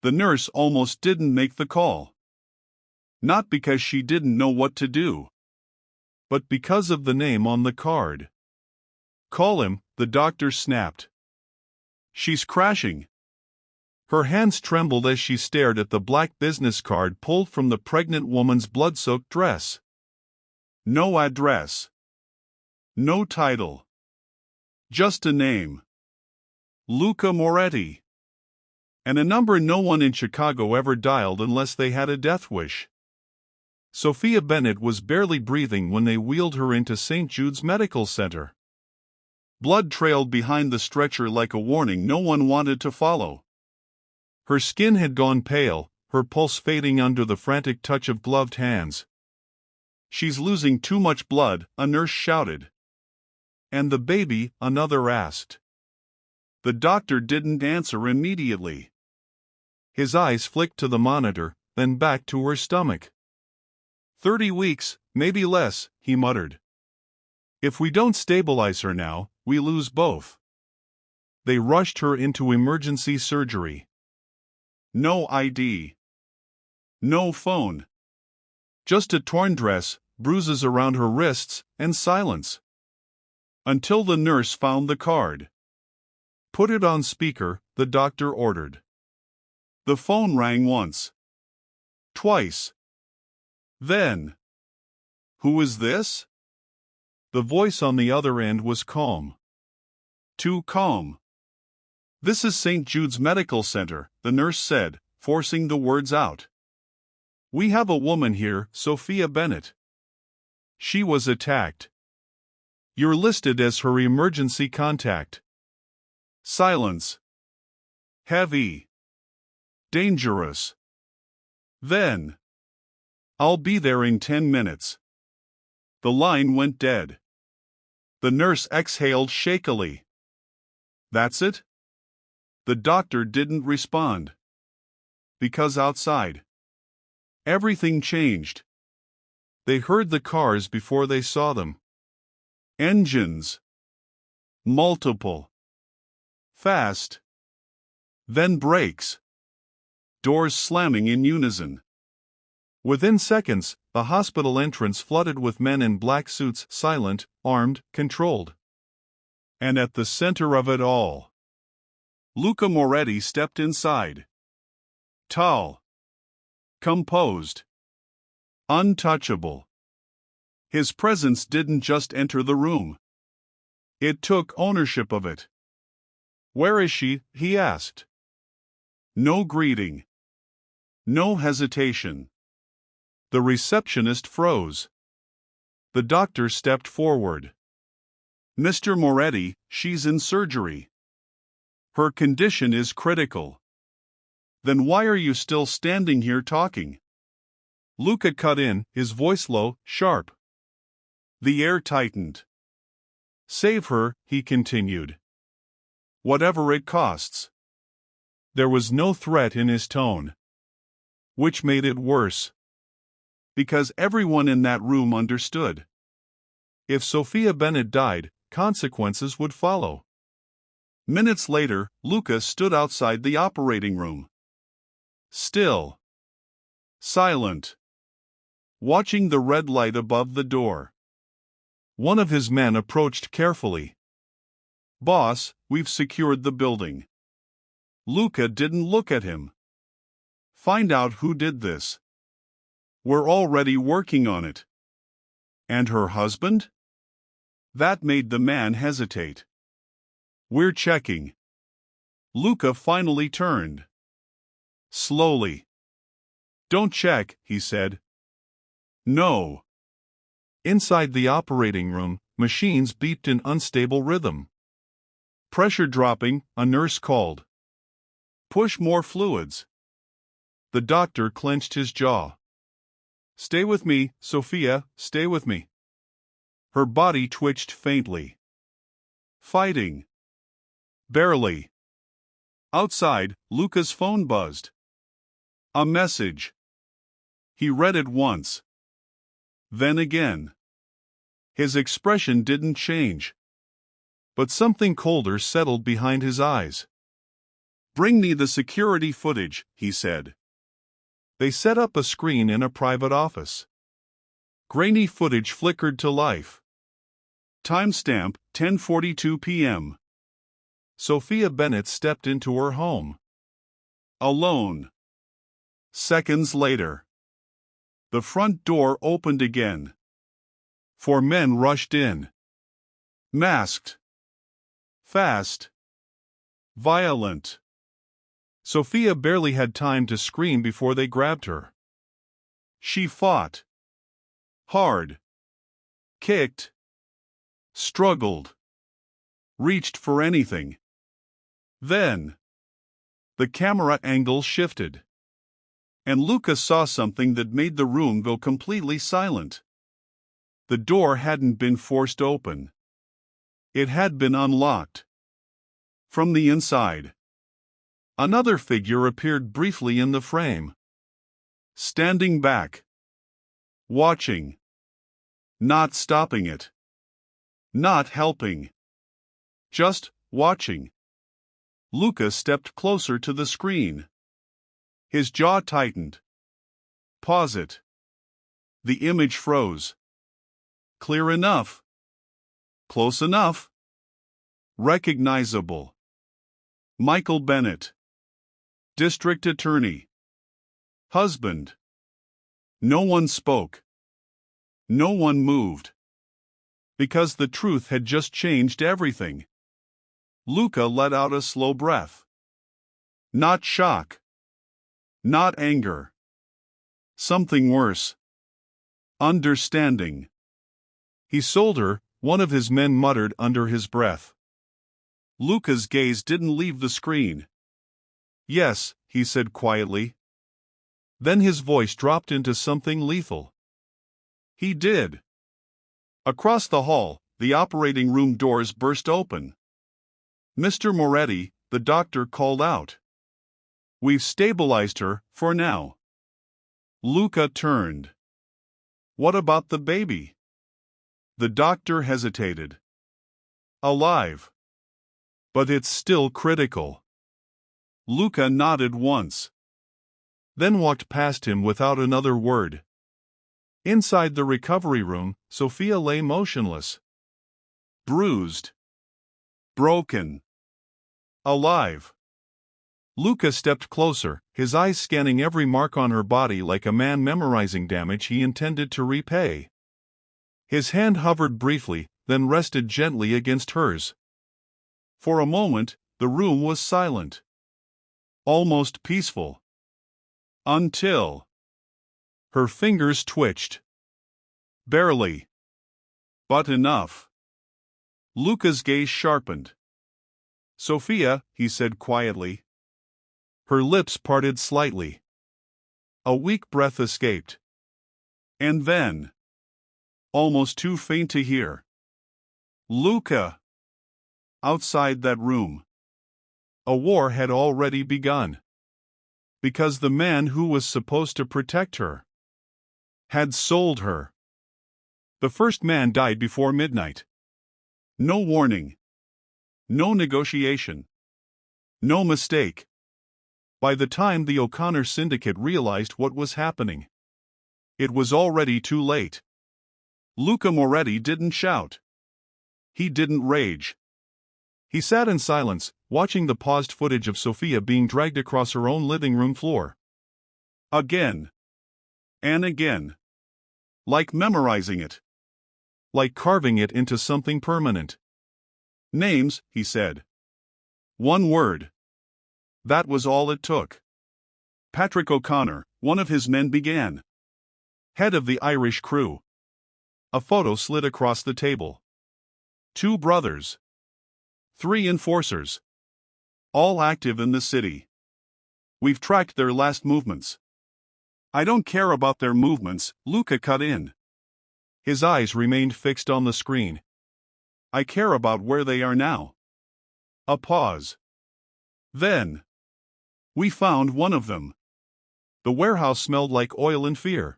The nurse almost didn't make the call. Not because she didn't know what to do, but because of the name on the card. "Call him," the doctor snapped. "She's crashing." Her hands trembled as she stared at the black business card pulled from the pregnant woman's blood-soaked dress. No address. No title. Just a name. Luca Moretti. And a number no one in Chicago ever dialed unless they had a death wish. Sophia Bennett was barely breathing when they wheeled her into St. Jude's Medical Center. Blood trailed behind the stretcher like a warning no one wanted to follow. Her skin had gone pale, her pulse fading under the frantic touch of gloved hands. "She's losing too much blood," a nurse shouted. "And the baby?" another asked. The doctor didn't answer immediately. His eyes flicked to the monitor, then back to her stomach. 30 weeks, maybe less," he muttered. "If we don't stabilize her now, we lose both." They rushed her into emergency surgery. No ID. No phone. Just a torn dress, bruises around her wrists, and silence. Until the nurse found the card. "Put it on speaker," the doctor ordered. The phone rang once. Twice. Then, "Who is this?" The voice on the other end was calm. Too calm. "This is St. Jude's Medical Center," the nurse said, forcing the words out. "We have a woman here, Sophia Bennett. She was attacked. You're listed as her emergency contact." Silence. Heavy. Dangerous. Then, "I'll be there in 10 minutes." The line went dead. The nurse exhaled shakily. "That's it?" The doctor didn't respond. Because outside, everything changed. They heard the cars before they saw them. Engines. Multiple. Fast. Then brakes. Doors slamming in unison. Within seconds, the hospital entrance flooded with men in black suits, silent, armed, controlled. And at the center of it all, Luca Moretti stepped inside. Tall. Composed. Untouchable. His presence didn't just enter the room. It took ownership of it. "Where is she?" he asked. No greeting. No hesitation. The receptionist froze. The doctor stepped forward. "Mr. Moretti, she's in surgery. Her condition is critical." "Then why are you still standing here talking?" Luca cut in, his voice low, sharp. The air tightened. "Save her," he continued. "Whatever it costs." There was no threat in his tone. Which made it worse. Because everyone in that room understood. If Sophia Bennett died, consequences would follow. Minutes later, Luca stood outside the operating room. Still. Silent. Watching the red light above the door. One of his men approached carefully. "Boss, we've secured the building." Luca didn't look at him. "Find out who did this." "We're already working on it." "And her husband?" That made the man hesitate. "We're checking." Luca finally turned. Slowly. "Don't check," he said. "No." Inside the operating room, machines beeped in unstable rhythm. "Pressure dropping," a nurse called. "Push more fluids." The doctor clenched his jaw. "Stay with me, Sophia, stay with me." Her body twitched faintly. "Fighting." "Barely." Outside, Luca's phone buzzed. A message. He read it once. Then again. His expression didn't change. But something colder settled behind his eyes. "Bring me the security footage," he said. They set up a screen in a private office. Grainy footage flickered to life. Timestamp 10:42 p.m. Sophia Bennett stepped into her home. Alone. Seconds later, the front door opened again. 4 men rushed in. Masked. Fast. Violent. Sophia barely had time to scream before they grabbed her. She fought. Hard. Kicked. Struggled. Reached for anything. Then, the camera angle shifted. And Luca saw something that made the room go completely silent. The door hadn't been forced open. It had been unlocked. From the inside, another figure appeared briefly in the frame. Standing back. Watching. Not stopping it. Not helping. Just watching. Luca stepped closer to the screen. His jaw tightened. Pause it. The image froze. Clear enough. Close enough. Recognizable. Michael Bennett. District Attorney. Husband. No one spoke. No one moved. Because the truth had just changed everything. Luca let out a slow breath. Not shock. Not anger. Something worse. Understanding. He sold her, one of his men muttered under his breath. Luca's gaze didn't leave the screen. Yes, he said quietly. Then his voice dropped into something lethal. He did. Across the hall, the operating room doors burst open. Mr. Moretti, the doctor called out. We've stabilized her, for now. Luca turned. What about the baby? The doctor hesitated. Alive. But it's still critical. Luca nodded once. Then walked past him without another word. Inside the recovery room, Sophia lay motionless. Bruised. Broken. Alive. Luca stepped closer, his eyes scanning every mark on her body like a man memorizing damage he intended to repay. His hand hovered briefly, then rested gently against hers. For a moment, the room was silent. Almost peaceful. Until her fingers twitched. Barely. But enough. Luca's gaze sharpened. Sophia, he said quietly. Her lips parted slightly. A weak breath escaped. And then, almost too faint to hear, Luca. Outside that room, a war had already begun. Because the man who was supposed to protect her had sold her. The first man died before midnight. No warning. No negotiation. No mistake. By the time the O'Connor syndicate realized what was happening, it was already too late. Luca Moretti didn't shout. He didn't rage. He sat in silence, watching the paused footage of Sophia being dragged across her own living room floor. Again. And again. Like memorizing it. Like carving it into something permanent. Names, he said. One word. That was all it took. Patrick O'Connor, one of his men, began. Head of the Irish crew. A photo slid across the table. 2 brothers. 3 enforcers. All active in the city. We've tracked their last movements. I don't care about their movements, Luca cut in. His eyes remained fixed on the screen. I care about where they are now. A pause. Then. We found one of them. The warehouse smelled like oil and fear.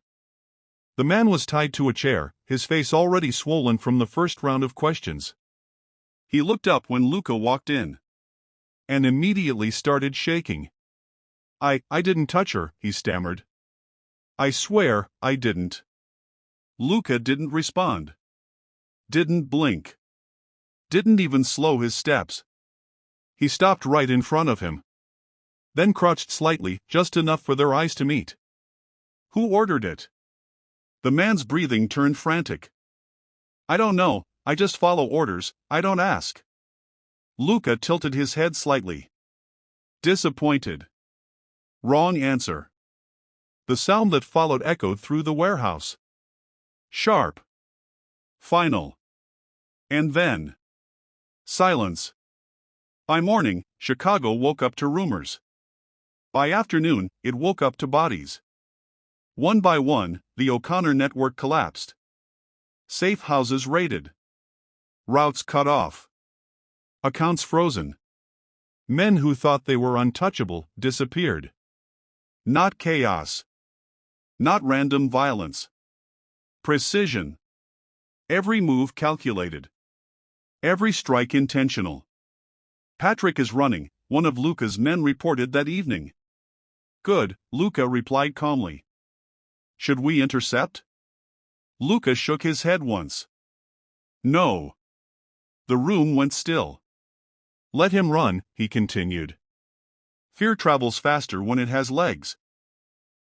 The man was tied to a chair, his face already swollen from the first round of questions. He looked up when Luca walked in. and immediately started shaking. I didn't touch her," he stammered. "I swear, I didn't." Luca didn't respond. Didn't blink. Didn't even slow his steps. He stopped right in front of him. Then crouched slightly, just enough for their eyes to meet. "Who ordered it?" The man's breathing turned frantic. "I don't know, I just follow orders, I don't ask." Luca tilted his head slightly. Disappointed. Wrong answer. The sound that followed echoed through the warehouse. Sharp. Final. And then silence. By morning, Chicago woke up to rumors. By afternoon, it woke up to bodies. One by one, the O'Connor network collapsed. Safe houses raided. Routes cut off. Accounts frozen. Men who thought they were untouchable disappeared. Not chaos. Not random violence. Precision. Every move calculated. Every strike intentional. "Patrick is running," one of Luca's men reported that evening. "Good," Luca replied calmly. "Should we intercept?" Luca shook his head once. "No." The room went still. "Let him run," he continued. "Fear travels faster when it has legs."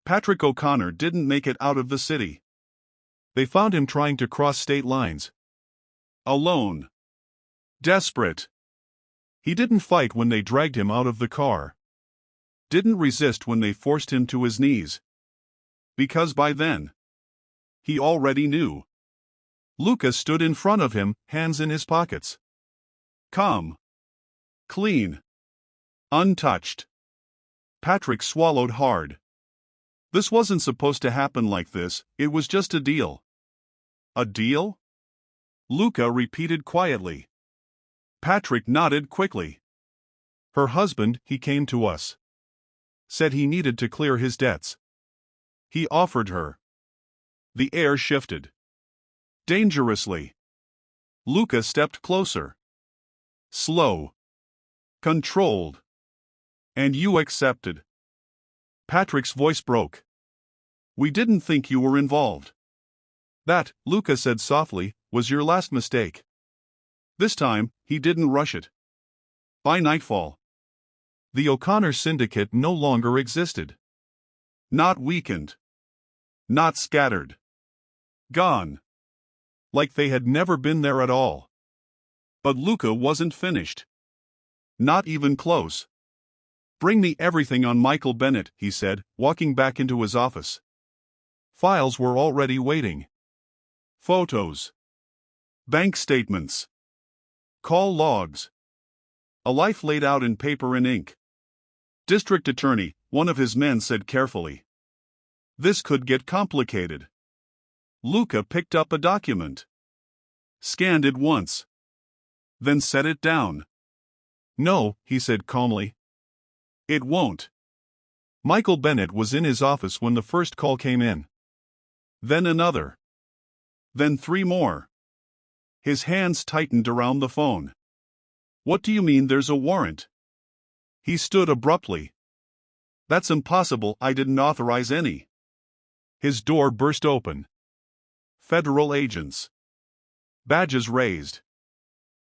Patrick O'Connor didn't make it out of the city. They found him trying to cross state lines. Alone. Desperate. He didn't fight when they dragged him out of the car. Didn't resist when they forced him to his knees. Because by then, he already knew. Luca stood in front of him, hands in his pockets. Calm. Clean. Untouched. Patrick swallowed hard. This wasn't supposed to happen like this, it was just a deal. A deal? Luca repeated quietly. Patrick nodded quickly. Her husband, he came to us. Said he needed to clear his debts. He offered her. The air shifted. Dangerously. Luca stepped closer. Slow. Controlled. And you accepted. Patrick's voice broke. We didn't think you were involved. That, Luca said softly, was your last mistake. This time, he didn't rush it. By nightfall, the O'Connor syndicate no longer existed. Not weakened. Not scattered. Gone. Like they had never been there at all. But Luca wasn't finished. Not even close. Bring me everything on Michael Bennett, he said, walking back into his office. Files were already waiting. Photos. Bank statements. Call logs. A life laid out in paper and ink. District Attorney, one of his men said carefully. This could get complicated. Luca picked up a document. Scanned it once. Then set it down. No, he said calmly. It won't. Michael Bennett was in his office when the first call came in. Then another. Then 3 more. His hands tightened around the phone. What do you mean there's a warrant? He stood abruptly. That's impossible, I didn't authorize any. His door burst open. Federal agents. Badges raised.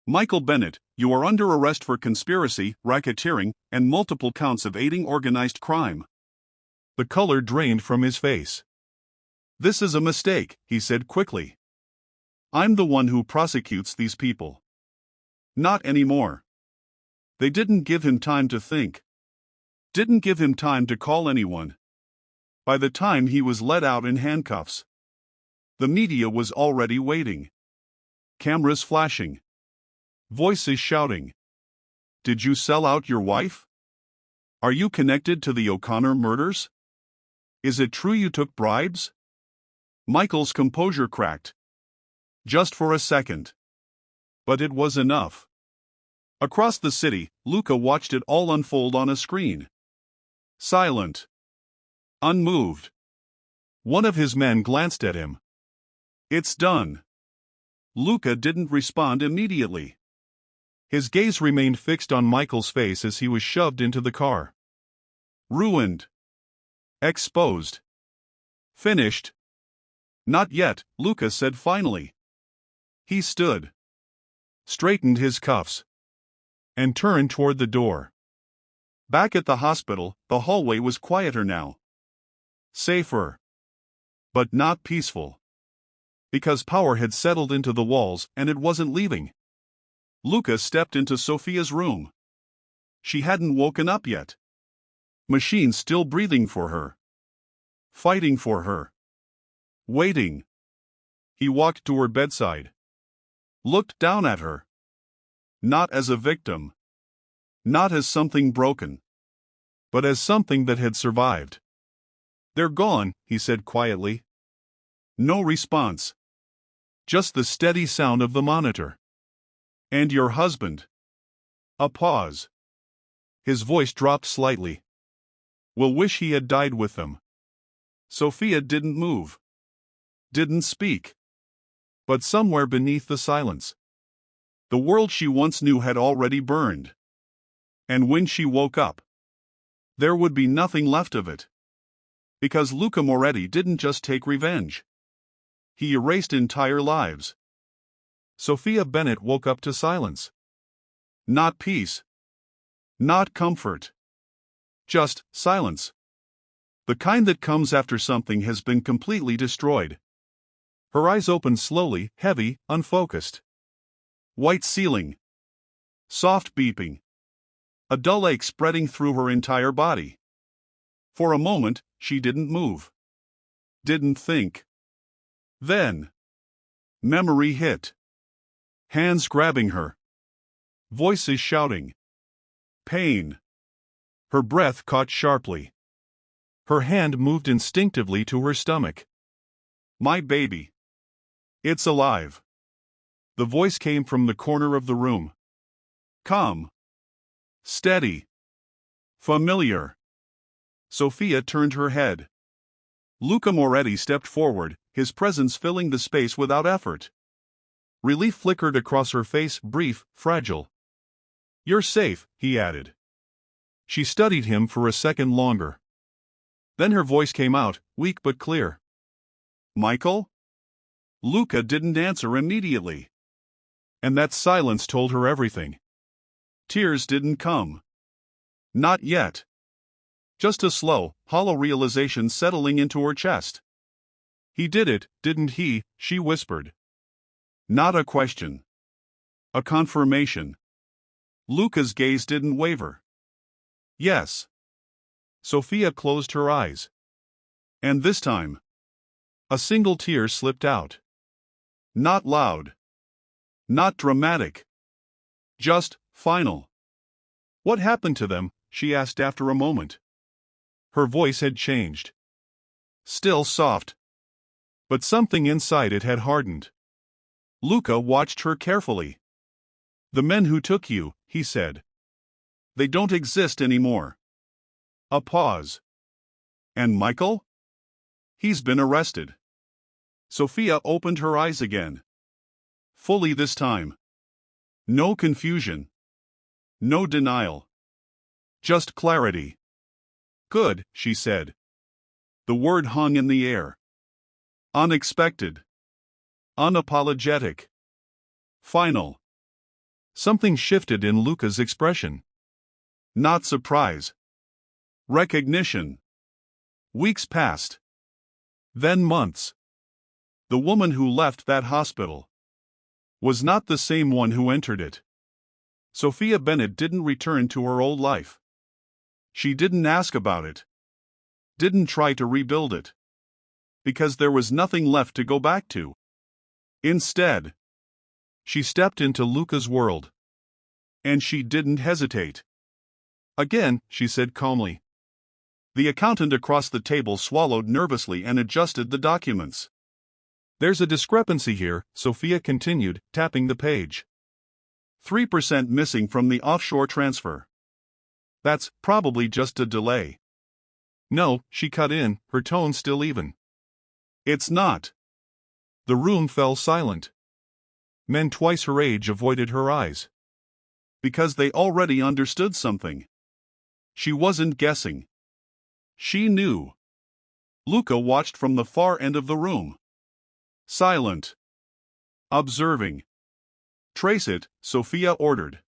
Michael Bennett, you are under arrest for conspiracy, racketeering, and multiple counts of aiding organized crime. The color drained from his face. This is a mistake, he said quickly. I'm the one who prosecutes these people. Not anymore. They didn't give him time to think. Didn't give him time to call anyone. By the time he was let out in handcuffs, the media was already waiting. Cameras flashing. Voices shouting. Did you sell out your wife? Are you connected to the O'Connor murders? Is it true you took bribes? Michael's composure cracked. Just for a second. But it was enough. Across the city, Luca watched it all unfold on a screen. Silent. Unmoved. One of his men glanced at him. It's done. Luca didn't respond immediately. His gaze remained fixed on Michael's face as he was shoved into the car. Ruined. Exposed. Finished. Not yet, Lucas said finally. He stood, straightened his cuffs, and turned toward the door. Back at the hospital, the hallway was quieter now. Safer. But not peaceful. Because power had settled into the walls and it wasn't leaving. Lucas stepped into Sophia's room. She hadn't woken up yet. Machines still breathing for her. Fighting for her. Waiting. He walked to her bedside. Looked down at her. Not as a victim. Not as something broken. But as something that had survived. They're gone, he said quietly. No response. Just the steady sound of the monitor. And your husband. A pause. His voice dropped slightly. Will wish he had died with them. Sophia didn't move. Didn't speak. But somewhere beneath the silence, the world she once knew had already burned. And when she woke up, there would be nothing left of it. Because Luca Moretti didn't just take revenge. He erased entire lives. Sophia Bennett woke up to silence. Not peace. Not comfort. Just silence. The kind that comes after something has been completely destroyed. Her eyes opened slowly, heavy, unfocused. White ceiling. Soft beeping. A dull ache spreading through her entire body. For a moment, she didn't move. Didn't think. Then, memory hit. Hands grabbing her. Voices shouting. Pain. Her breath caught sharply. Her hand moved instinctively to her stomach. My baby. It's alive. The voice came from the corner of the room. Calm. Steady. Familiar. Sophia turned her head. Luca Moretti stepped forward, his presence filling the space without effort. Relief flickered across her face, brief, fragile. You're safe, he added. She studied him for a second longer. Then her voice came out, weak but clear. Michael? Luca didn't answer immediately. And that silence told her everything. Tears didn't come. Not yet. Just a slow, hollow realization settling into her chest. He did it, didn't he? She whispered. Not a question. A confirmation. Luca's gaze didn't waver. Yes. Sophia closed her eyes. And this time, a single tear slipped out. Not loud. Not dramatic. Just final. What happened to them? She asked after a moment. Her voice had changed. Still soft. But something inside it had hardened. Luca watched her carefully. The men who took you, he said. They don't exist anymore. A pause. And Michael? He's been arrested. Sophia opened her eyes again. Fully this time. No confusion. No denial. Just clarity. Good, she said. The word hung in the air. Unexpected. Unapologetic. Final. Something shifted in Luca's expression. Not surprise. Recognition. Weeks passed. Then months. The woman who left that hospital was not the same one who entered it. Sophia Bennett didn't return to her old life. She didn't ask about it. Didn't try to rebuild it. Because there was nothing left to go back to. Instead, she stepped into Luca's world. And she didn't hesitate. Again, she said calmly. The accountant across the table swallowed nervously and adjusted the documents. There's a discrepancy here, Sophia continued, tapping the page. 3% missing from the offshore transfer. That's probably just a delay. No, she cut in, her tone still even. It's not. The room fell silent. Men twice her age avoided her eyes. Because they already understood something. She wasn't guessing. She knew. Luca watched from the far end of the room. Silent. Observing. Trace it, Sophia ordered.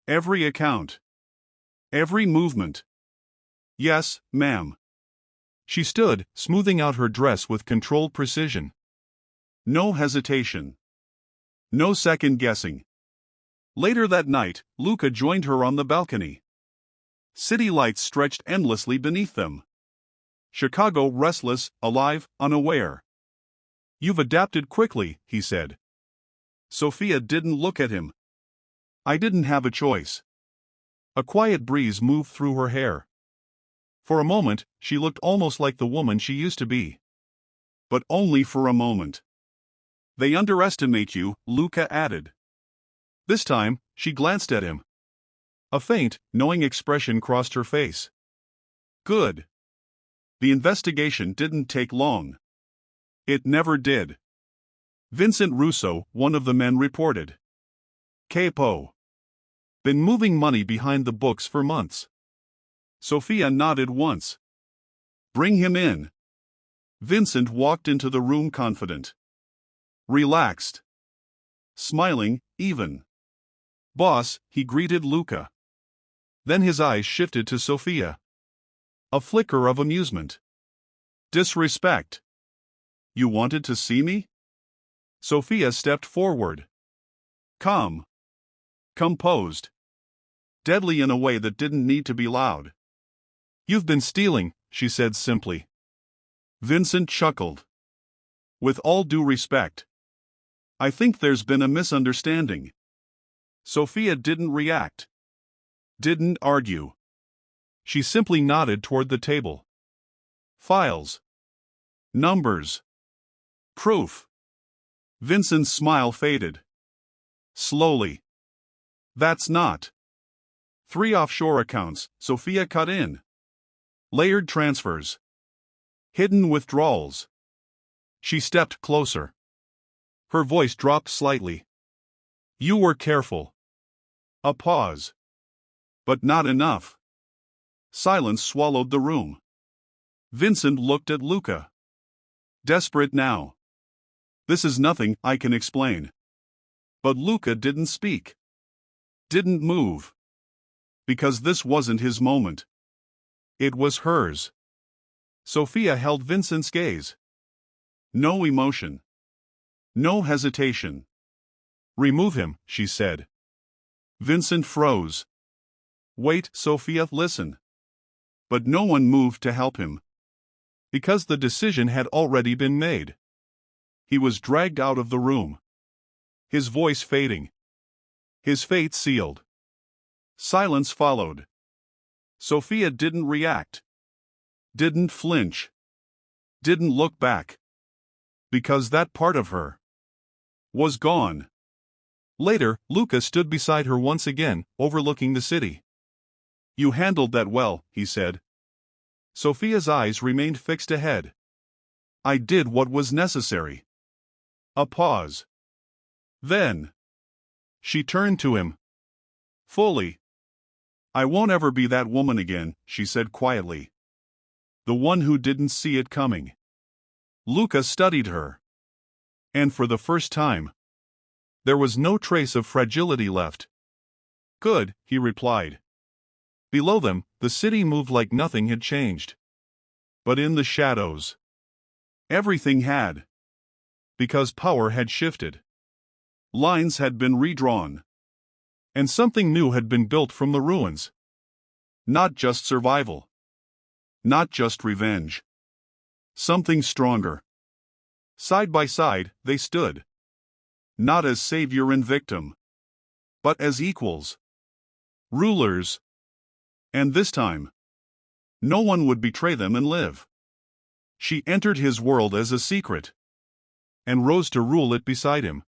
Every account. Every movement. Yes, ma'am. She stood, smoothing out her dress with controlled precision. No hesitation. No second guessing. Later that night, Luca joined her on the balcony. City lights stretched endlessly beneath them. Chicago restless, alive, unaware. You've adapted quickly, he said. Sophia didn't look at him. I didn't have a choice. A quiet breeze moved through her hair. For a moment, she looked almost like the woman she used to be. But only for a moment. They underestimate you, Luca added. This time, she glanced at him. A faint, knowing expression crossed her face. Good. The investigation didn't take long. It never did. Vincent Russo, one of the men, reported. Capo. Been moving money behind the books for months. Sophia nodded once. Bring him in. Vincent walked into the room confident. Relaxed. Smiling, even. Boss, he greeted Luca. Then his eyes shifted to Sophia. A flicker of amusement. Disrespect. You wanted to see me? Sophia stepped forward. Calm. Composed. Deadly in a way that didn't need to be loud. You've been stealing, she said simply. Vincent chuckled. With all due respect. I think there's been a misunderstanding. Sophia didn't react. Didn't argue. She simply nodded toward the table. Files. Numbers. Proof. Vincent's smile faded. Slowly. That's not. 3 offshore accounts, Sophia cut in. Layered transfers. Hidden withdrawals. She stepped closer. Her voice dropped slightly. You were careful. A pause. But not enough. Silence swallowed the room. Vincent looked at Luca. Desperate now. This is nothing I can explain. But Luca didn't speak. Didn't move. Because this wasn't his moment. It was hers. Sophia held Vincent's gaze. No emotion. No hesitation. Remove him, she said. Vincent froze. Wait, Sophia, listen. But no one moved to help him. Because the decision had already been made. He was dragged out of the room. His voice fading. His fate sealed. Silence followed. Sophia didn't react. Didn't flinch. Didn't look back. Because that part of her was gone. Later, Luca stood beside her once again, overlooking the city. You handled that well, he said. Sophia's eyes remained fixed ahead. I did what was necessary. A pause. Then. She turned to him. Fully. I won't ever be that woman again, she said quietly. The one who didn't see it coming. Luca studied her. And for the first time, there was no trace of fragility left. Good, he replied. Below them, the city moved like nothing had changed. But in the shadows, everything had. Because power had shifted. Lines had been redrawn. And something new had been built from the ruins. Not just survival. Not just revenge. Something stronger. Side by side, they stood. Not as savior and victim. But as equals. Rulers. And this time, no one would betray them and live. She entered his world as a secret. And rose to rule it beside him.